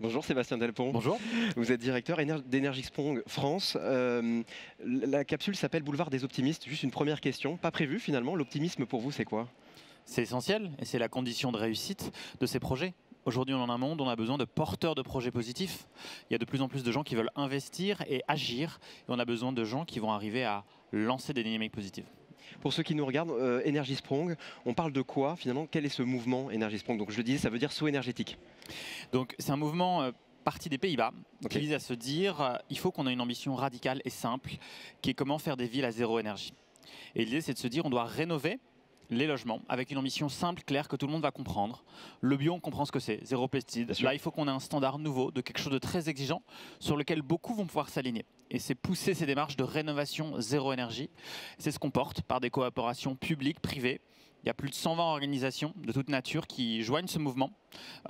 Bonjour Sébastien Delpont. Bonjour. Vous êtes directeur d'Energy Sprong France. La capsule s'appelle Boulevard des Optimistes. Juste une première question, pas prévue finalement. L'optimisme pour vous, c'est quoi? C'est essentiel et c'est la condition de réussite de ces projets. Aujourd'hui, on en a un monde, on a besoin de porteurs de projets positifs. Il y a de plus en plus de gens qui veulent investir et agir. Et on a besoin de gens qui vont arriver à lancer des dynamiques positives. Pour ceux qui nous regardent, Energy Sprong, on parle de quoi finalement? Quel est ce mouvement Energy Sprong? Donc je le disais, ça veut dire saut énergétique. Donc c'est un mouvement parti des Pays-Bas Ok. qui vise à se dire il faut qu'on ait une ambition radicale et simple qui est comment faire des villes à zéro énergie. Et l'idée, c'est de se dire on doit rénover les logements avec une ambition simple, claire, que tout le monde va comprendre. Le bio, on comprend ce que c'est, zéro pesticide. Bien sûr. Là, il faut qu'on ait un standard nouveau, de quelque chose de très exigeant, sur lequel beaucoup vont pouvoir s'aligner. Et c'est pousser ces démarches de rénovation zéro énergie. C'est ce qu'on porte par des coopérations publiques, privées. Il y a plus de 120 organisations de toute nature qui joignent ce mouvement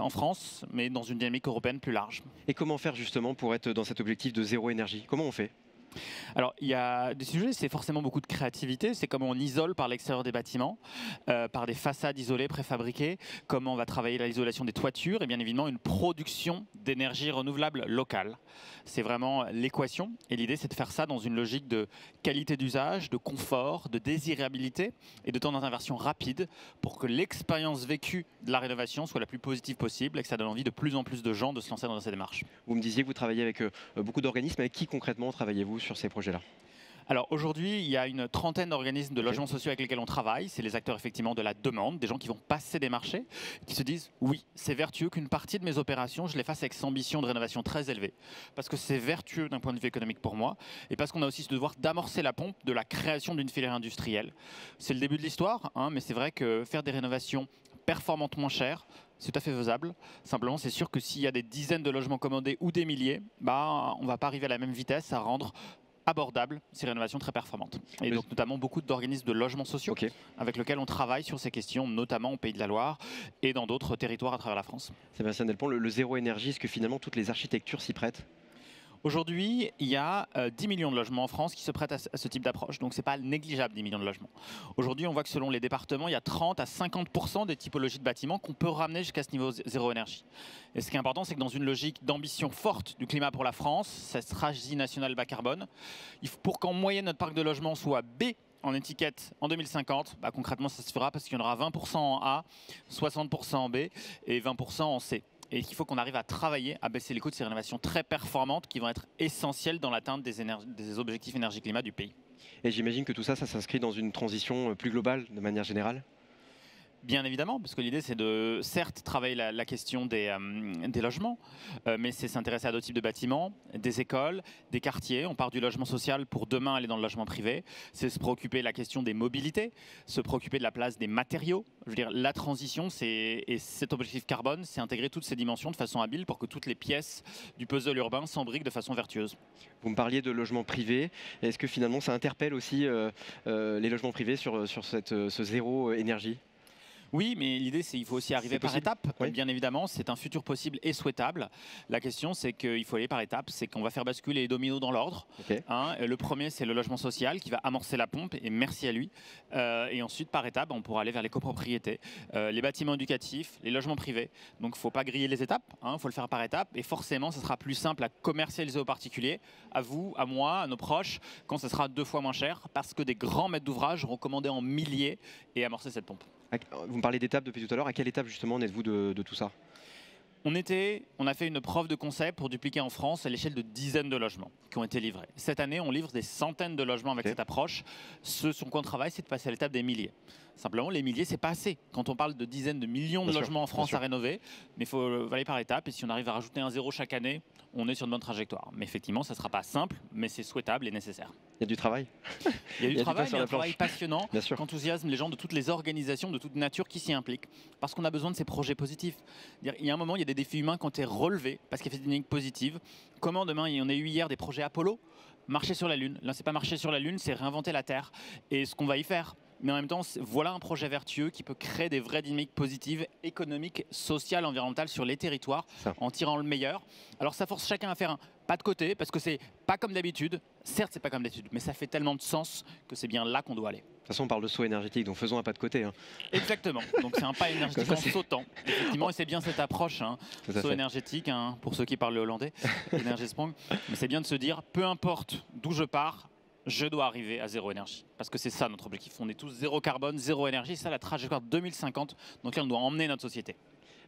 en France, mais dans une dynamique européenne plus large. Et comment faire justement pour être dans cet objectif de zéro énergie? Comment on fait? Alors, il y a des sujets, c'est forcément beaucoup de créativité. C'est comment on isole par l'extérieur des bâtiments, par des façades isolées, préfabriquées, comment on va travailler l'isolation des toitures et bien évidemment une production d'énergie renouvelable locale. C'est vraiment l'équation et l'idée, c'est de faire ça dans une logique de qualité d'usage, de confort, de désirabilité et de temps d'intervention rapide pour que l'expérience vécue de la rénovation soit la plus positive possible et que ça donne envie de plus en plus de gens de se lancer dans ces démarches. Vous me disiez que vous travaillez avec beaucoup d'organismes. Avec qui concrètement travaillez-vous sur ces projets-là? Alors aujourd'hui, il y a une trentaine d'organismes de logements sociaux avec lesquels on travaille. C'est les acteurs effectivement de la demande, des gens qui vont passer des marchés, qui se disent oui, c'est vertueux qu'une partie de mes opérations, je les fasse avec cette ambition de rénovation très élevée. Parce que c'est vertueux d'un point de vue économique pour moi et parce qu'on a aussi ce devoir d'amorcer la pompe de la création d'une filière industrielle. C'est le début de l'histoire, hein, mais c'est vrai que faire des rénovations performantes moins chères, c'est tout à fait faisable. Simplement, c'est sûr que s'il y a des dizaines de logements commandés ou des milliers, on ne va pas arriver à la même vitesse à rendre abordables ces rénovations très performantes. Et donc notamment beaucoup d'organismes de logements sociaux avec lesquels on travaille sur ces questions, notamment au Pays de la Loire et dans d'autres territoires à travers la France. Sébastien Delpont, le zéro énergie, est-ce que finalement toutes les architectures s'y prêtent? Aujourd'hui, il y a 10 millions de logements en France qui se prêtent à ce type d'approche. Donc, ce n'est pas négligeable, 10 millions de logements. Aujourd'hui, on voit que selon les départements, il y a 30 à 50% des typologies de bâtiments qu'on peut ramener jusqu'à ce niveau zéro énergie. Et ce qui est important, c'est que dans une logique d'ambition forte du climat pour la France, cette stratégie nationale bas carbone, pour qu'en moyenne notre parc de logements soit B en étiquette en 2050, concrètement, ça se fera parce qu'il y en aura 20% en A, 60% en B et 20% en C. Et qu'il faut qu'on arrive à travailler, à baisser les coûts de ces rénovations très performantes qui vont être essentielles dans l'atteinte des objectifs énergie-climat du pays. Et j'imagine que tout ça, ça s'inscrit dans une transition plus globale, de manière générale? Bien évidemment, parce que l'idée c'est de certes travailler la question des logements, mais c'est s'intéresser à d'autres types de bâtiments, des écoles, des quartiers. On part du logement social pour demain aller dans le logement privé. C'est se préoccuper de la question des mobilités, se préoccuper de la place des matériaux. Je veux dire, la transition et cet objectif carbone, c'est intégrer toutes ces dimensions de façon habile pour que toutes les pièces du puzzle urbain s'embriquent de façon vertueuse. Vous me parliez de logements privés. Est-ce que finalement ça interpelle aussi les logements privés sur ce zéro énergie? Oui, mais l'idée, c'est qu'il faut aussi arriver par étapes. Oui. Bien évidemment, c'est un futur possible et souhaitable. La question, c'est qu'il faut aller par étapes. C'est qu'on va faire basculer les dominos dans l'ordre. Le premier, c'est le logement social qui va amorcer la pompe, et merci à lui. Et ensuite, par étapes, on pourra aller vers les copropriétés, les bâtiments éducatifs, les logements privés. Donc, il ne faut pas griller les étapes. Il faut le faire par étapes. Et forcément, ce sera plus simple à commercialiser aux particuliers, à vous, à moi, à nos proches, quand ce sera 2 fois moins cher, parce que des grands maîtres d'ouvrage auront commandé en milliers et amorcé cette pompe. Vous me parlez d'étapes depuis tout à l'heure. À quelle étape justement en êtes-vous de tout ça? On a fait une preuve de concept pour dupliquer en France à l'échelle de dizaines de logements qui ont été livrés. Cette année, on livre des centaines de logements avec cette approche. Ce sur quoi on travaille, c'est de passer à l'étape des milliers. Simplement, les milliers, c'est pas assez. Quand on parle de dizaines de millions de logements en France à rénover, mais il faut aller par étapes. Et si on arrive à rajouter un zéro chaque année, on est sur une bonne trajectoire. Mais effectivement, ça ne sera pas simple, mais c'est souhaitable et nécessaire. Il y a du travail. Il y a du travail, mais un travail passionnant, qui enthousiasme les gens de toutes les organisations, de toute nature qui s'y impliquent. Parce qu'on a besoin de ces projets positifs. Il y a un moment, il y a des défis humains qui ont été relevés parce qu'il y a fait des dynamiques positives. Comment demain, il y en a eu hier des projets Apollo, marcher sur la Lune. Là, c'est pas marcher sur la Lune, c'est réinventer la Terre. Et ce qu'on va y faire, mais en même temps, voilà un projet vertueux qui peut créer des vraies dynamiques positives, économiques, sociales, environnementales sur les territoires, en tirant le meilleur. Alors ça force chacun à faire un pas de côté, parce que c'est pas comme d'habitude. Certes, c'est pas comme d'habitude, mais ça fait tellement de sens que c'est bien là qu'on doit aller. De toute façon, on parle de saut énergétique, donc faisons un pas de côté. Hein. Exactement. Donc c'est un pas énergétique en sautant. Effectivement, et c'est bien cette approche, hein. Saut énergétique, hein, pour ceux qui parlent le hollandais, Energiesprong. Mais c'est bien de se dire, peu importe d'où je pars, je dois arriver à zéro énergie. Parce que c'est ça notre objectif. On est tous zéro carbone, zéro énergie. C'est ça la trajectoire 2050. Donc là, on doit emmener notre société.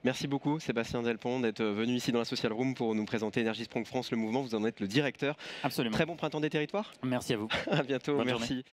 Merci beaucoup Sébastien Delpont d'être venu ici dans la Social Room pour nous présenter Energiesprong France, le mouvement. Vous en êtes le directeur. Absolument. Très bon printemps des territoires. Merci à vous. À bientôt. Bonne Merci. journée.